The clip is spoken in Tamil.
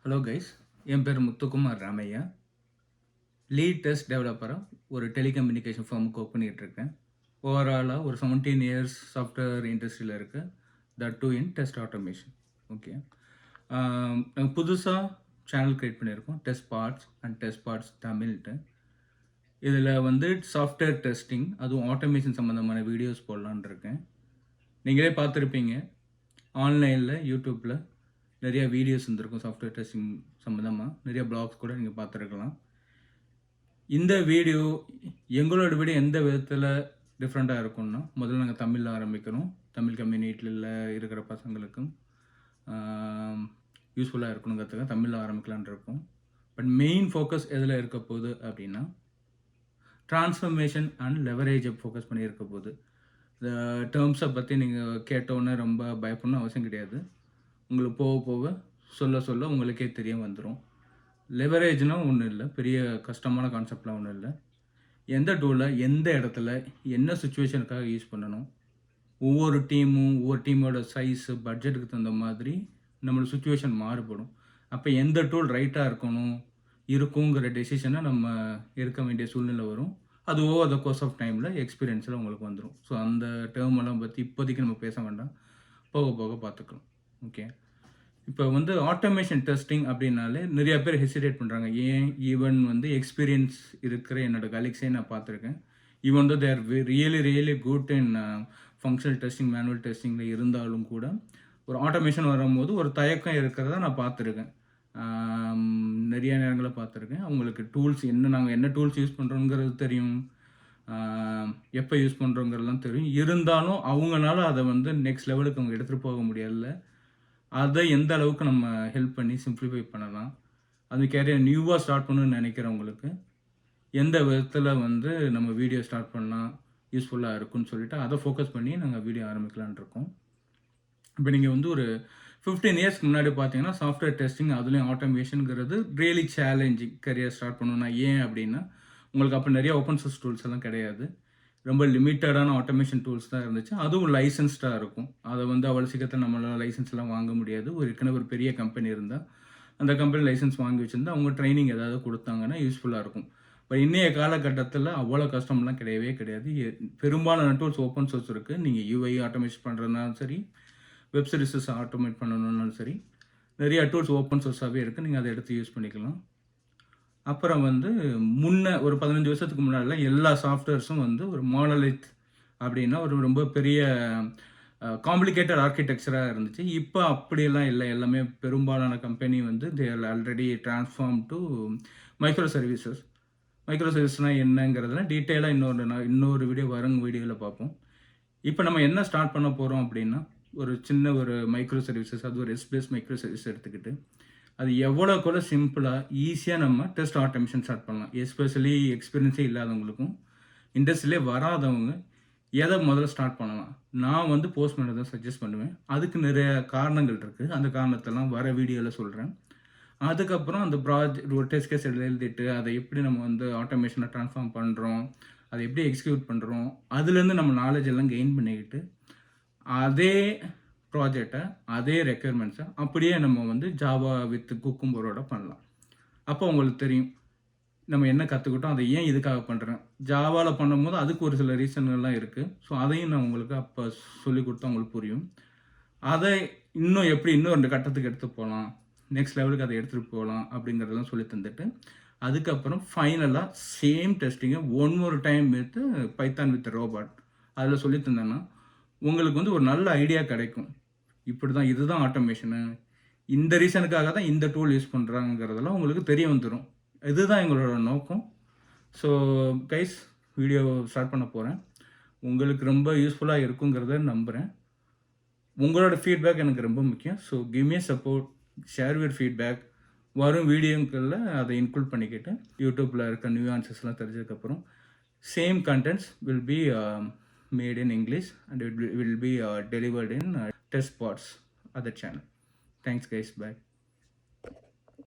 ஹலோ கைஸ், என் பேர் முத்துக்குமார் ராமையா. லீட் டெஸ்ட் டெவலப்பராக ஒரு டெலிகம்யூனிகேஷன் ஃபார்முக்கு ஒர்க் பண்ணிகிட்டு இருக்கேன். ஓவராலாக ஒரு 17 இயர்ஸ் சாஃப்ட்வேர் இண்டஸ்ட்ரியில் இருக்குது. That too in test automation. Okay, நாங்கள் புதுசாக சேனல் க்ரியேட் பண்ணியிருக்கோம், testbots-tamilட்டு. இதில் வந்து சாஃப்ட்வேர் டெஸ்டிங், அதுவும் ஆட்டோமேஷன் சம்மந்தமான வீடியோஸ் போடலான்னு இருக்கேன். நீங்களே பார்த்துருப்பீங்க, ஆன்லைனில் யூடியூப்பில் நிறையா வீடியோஸ் இருந்திருக்கும் சாஃப்ட்வேர் டெஸ்டிங் சம்மந்தமாக. நிறைய பிளாக்ஸ் கூட நீங்கள் பார்த்துருக்கலாம். இந்த வீடியோ எங்களோட விட எந்த விதத்தில் டிஃப்ரெண்ட்டாக இருக்கும்னா, முதல்ல நாங்கள் தமிழில் ஆரம்பிக்கிறோம். தமிழ் கம்யூனிட்டியில் இருக்கிற பசங்களுக்கும் யூஸ்ஃபுல்லாக இருக்கணுங்கிறதுக்காக தமிழில் ஆரம்பிக்கலான் இருக்கோம். பட் மெயின் ஃபோக்கஸ் எதில் இருக்க போகுது அப்படின்னா, ட்ரான்ஸ்ஃபர்மேஷன் அண்ட் லெவரேஜை ஃபோக்கஸ் பண்ணி இருக்க போகுது. இந்த டேர்ம்ஸை பற்றி நீங்கள் கேட்டோன்னே ரொம்ப பயப்படணும் அவசியம் கிடையாது. உங்களுக்கு போக போக சொல்ல உங்களுக்கே தெரிய வந்துடும். லெவரேஜ்னால் ஒன்றும் இல்லை, பெரிய கஷ்டமான கான்செப்ட்லாம் ஒன்றும் இல்லை. எந்த டூலை எந்த இடத்துல என்ன சுச்சுவேஷனுக்காக யூஸ் பண்ணணும், ஒவ்வொரு டீமோட சைஸு பட்ஜெட்டுக்கு தகுந்த மாதிரி நம்மளோட சுச்சுவேஷன் மாறுபடும். அப்போ எந்த டூல் ரைட்டாக இருக்குங்கிற டெசிஷனை நம்ம இருக்க வேண்டிய சூழ்நிலை வரும். அது ஓவர் த கோர்ஸ் ஆஃப் டைமில் எக்ஸ்பீரியன்ஸில் உங்களுக்கு வந்துடும். ஸோ அந்த டேர்ம் எல்லாம் பற்றி இப்போதைக்கு நம்ம பேச வேண்டாம், போக போக பார்த்துக்கலாம். ஓகே, இப்போ வந்து ஆட்டோமேஷன் டெஸ்டிங் அப்படின்னாலே நிறைய பேர் ஹெசிடேட் பண்ணுறாங்க. ஏன் ஈவன் வந்து எக்ஸ்பீரியன்ஸ் இருக்கிற என்னோட கலீக்ஸே நான் பார்த்துருக்கேன். Even though they're really good in functional testing, manual டெஸ்டிங்கில் இருந்தாலும் கூட ஒரு ஆட்டோமேஷன் வரும்போது ஒரு தயக்கம் இருக்கிறத நான் பார்த்துருக்கேன். நிறைய நேரங்களில் பார்த்துருக்கேன். அவங்களுக்கு டூல்ஸ் நாங்கள் என்ன டூல்ஸ் யூஸ் பண்ணுறோங்கிறது தெரியும், எப்போ யூஸ் பண்ணுறோங்கிறதுலாம் தெரியும். இருந்தாலும் அவங்களால அதை வந்து நெக்ஸ்ட் லெவலுக்கு அவங்க எடுத்துகிட்டு போக முடியல. அதை எந்த அளவுக்கு நம்ம ஹெல்ப் பண்ணி சிம்பிளிஃபை பண்ணலாம், அது கேரியர் நியூவாக ஸ்டார்ட் பண்ணணும்னு நினைக்கிறவங்களுக்கு எந்த விதத்தில் வந்து நம்ம வீடியோ ஸ்டார்ட் பண்ணலாம் யூஸ்ஃபுல்லாக இருக்குன்னு சொல்லிட்டு அதை ஃபோக்கஸ் பண்ணி நாங்கள் வீடியோ ஆரம்பிக்கலான் இருக்கோம். இப்போ நீங்கள் வந்து ஒரு 15 இயர்ஸ்க்கு முன்னாடி பார்த்தீங்கன்னா சாஃப்ட்வேர் டெஸ்டிங், அதுலேயும் ஆட்டோமேஷனுங்கிறது ரியலி சேலஞ்சிங் கரியர் ஸ்டார்ட் பண்ணணும்னா. ஏன் அப்படின்னா, உங்களுக்கு அப்போ நிறைய ஓப்பன் சோர்ஸ் டூல்ஸ் எல்லாம் கிடையாது. ரொம்ப லிமிட்டடான ஆட்டோமேஷன் டூல்ஸ் தான் இருந்துச்சு. அதுவும் லைசன்ஸ்டாக இருக்கும். அதை வந்து அவ்வளோ சீக்கிரத்தில் நம்மளால் லைசன்ஸ்லாம் வாங்க முடியாது. ஏற்கனவே ஒரு பெரிய கம்பெனி இருந்தால் அந்த கம்பெனி லைசன்ஸ் வாங்கி வச்சுருந்தா அவங்க ட்ரைனிங் ஏதாவது கொடுத்தாங்கன்னா யூஸ்ஃபுல்லாக இருக்கும். இப்போ இன்றைய காலகட்டத்தில் அவ்வளோ கஷ்டம்லாம் கிடையவே கிடையாது. பெரும்பாலான டூல்ஸ் ஓப்பன் சோர்ஸ் இருக்குது. நீங்கள் யூஐ ஆட்டோமேஷன் பண்ணுறதுனாலும் சரி, வெப் சர்வீசஸ் ஆட்டோமேட் பண்ணணுன்னாலும் சரி, நிறைய டூல்ஸ் ஓப்பன் சோர்ஸாகவே இருக்குது. நீங்கள் அதை எடுத்து யூஸ் பண்ணிக்கலாம். அப்புறம் வந்து ஒரு 15 வருஷத்துக்கு முன்னாடிலாம் எல்லா சாஃப்ட்வேர்ஸும் வந்து ஒரு மானோலித் அப்படின்னா ஒரு ரொம்ப பெரிய காம்ப்ளிகேட்டட் ஆர்கிடெக்சராக இருந்துச்சு. இப்போ அப்படியெல்லாம் இல்லை. எல்லாமே பெரும்பாலான கம்பெனி வந்து they are already transform to micro services. Micro சர்வீஸ்னால் என்னங்கிறதுலாம் டீட்டெயிலாக இன்னொரு வீடியோவில் பார்ப்போம். இப்போ நம்ம என்ன ஸ்டார்ட் பண்ண போகிறோம் அப்படின்னா, ஒரு மைக்ரோ சர்வீசஸ், அது ஒரு எஸ்பிஎஸ் மைக்ரோ சர்வீஸ் எடுத்துக்கிட்டு அது எவ்வளோக்குள்ள சிம்பிளாக ஈஸியாக நம்ம டெஸ்ட் ஆட்டோமேஷன் ஸ்டார்ட் பண்ணலாம். எஸ்பெஷலி எக்ஸ்பீரியன்ஸே இல்லாதவங்களுக்கும் இண்டஸ்ட்ரியிலே வராதவங்க எதை முதல்ல ஸ்டார்ட் பண்ணலாம். நான் வந்து போஸ்ட்மேனை தான் சஜஸ்ட் பண்ணுவேன். அதுக்கு நிறைய காரணங்கள் இருக்குது. அந்த காரணத்தெல்லாம் வர வீடியோவில் சொல்கிறேன். அதுக்கப்புறம் அந்த ப்ராஜெக்ட் ஒரு டெஸ்ட் கேஸ் எழுதிட்டு அதை எப்படி நம்ம வந்து ஆட்டோமேஷனை ட்ரான்ஸ்ஃபார்ம் பண்ணுறோம், அதை எப்படி எக்ஸிக்யூட் பண்ணுறோம், அதுலேருந்து நம்ம நாலேஜ் எல்லாம் கெயின் பண்ணிக்கிட்டு அதே ப்ராஜெக்டை, அதே ரெக்யர்மெண்ட்ஸை அப்படியே நம்ம வந்து ஜாவா வித் குக்கும்பரோட பண்ணலாம். அப்போ உங்களுக்கு தெரியும் நம்ம என்ன கற்றுக்கிட்டோம், அதை ஏன் இதுக்காக பண்ணுறேன். ஜாவாவில் பண்ணும்போது அதுக்கு ஒரு சில ரீசன்கள்லாம் இருக்குது. ஸோ அதையும் நான் உங்களுக்கு அப்போ சொல்லி கொடுத்தா உங்களுக்கு புரியும். அதை இன்னும் 2 கட்டத்துக்கு எடுத்து போகலாம், நெக்ஸ்ட் லெவலுக்கு அதை எடுத்துகிட்டு போகலாம் அப்படிங்கிறதெல்லாம் சொல்லி தந்துட்டு, அதுக்கப்புறம் ஃபைனலாக சேம் டெஸ்டிங்கை one more time with Python with robot அதில் சொல்லி தந்தேன்னா உங்களுக்கு வந்து ஒரு நல்ல ஐடியா கிடைக்கும். இதுதான் ஆட்டோமேஷனு, இந்த ரீசனுக்காக தான் இந்த டூல் யூஸ் பண்ணுறாங்கிறதெல்லாம் உங்களுக்கு தெரிய வந்துடும். இதுதான் எங்களோட நோக்கம். ஸோ கைஸ், வீடியோ ஸ்டார்ட் பண்ண போகிறேன். உங்களுக்கு ரொம்ப யூஸ்ஃபுல்லாக இருக்குங்கிறத நம்புகிறேன். உங்களோட ஃபீட்பேக் எனக்கு ரொம்ப முக்கியம். So give me support, share your feedback. வரும் வீடியோக்களில் அதை இன்க்ளூட் பண்ணிக்கிட்டு யூடியூப்பில் இருக்க நியூஆன்சஸ்லாம் தெரிஞ்சதுக்கப்புறம் same contents will be made in English and it will be delivered in test bots other channel. Thanks guys, bye.